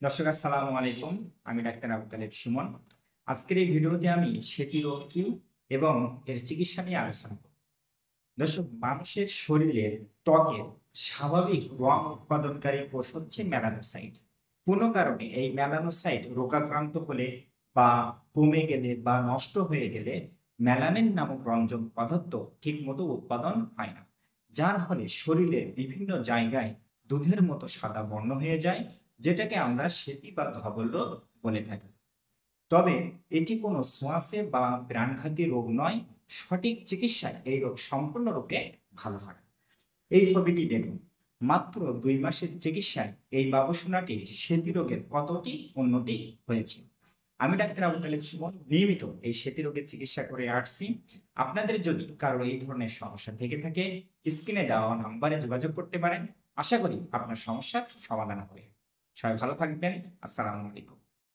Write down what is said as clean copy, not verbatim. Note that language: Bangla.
দর্শক আসসালামু আলাইকুম। আমি ডাক্তার আবু তালেব সুমন। আজকের এই ভিডিওতে আমি সেতি রোগ কি এবং এর চিকিৎসা নিয়ে আলোচনা করব। দর্শক, মানুষের শরীরের ত্বকের স্বাভাবিক রং উৎপাদনকারী কোষ হচ্ছে মেলানোসাইট। কোনো কারণে এই মেলানোসাইট রোগাক্রান্ত হলে বা কমে গেলে বা নষ্ট হয়ে গেলে মেলানিন নামক রঞ্জক পদার্থ ঠিকমতো উৎপাদন হয় না, যার ফলে শরীরের বিভিন্ন জায়গায় দুধের মতো সাদা বর্ণ হয়ে যায়, যেটাকে আমরা সেতি বা ধবল রোগ বলে থাকি। তবে এটি কোনো ছোঁয়াচে বা প্রাণঘাতী রোগ নয়। সঠিক চিকিৎসায় এই রোগ সম্পূর্ণরূপে ভালো হয়। এই ছবিটি দেখুন। মাত্র 2 মাসের চিকিৎসায় এই বাবুসোনাটির সেতি রোগের কতটি উন্নতি হয়েছে। আমি ডাক্তার আবু তালেব সুমন নিয়মিত এই সেতি রোগের চিকিৎসা করে আসছি। আপনাদের যদি কারো এই ধরনের সমস্যা থেকে থাকে, স্ক্রিনে দেওয়া নাম্বারে যোগাযোগ করতে পারেন। আশা করি আপনার সমস্যার সমাধান হবে। সবাই ভালো থাকবেন। আসসালামু আলাইকুম।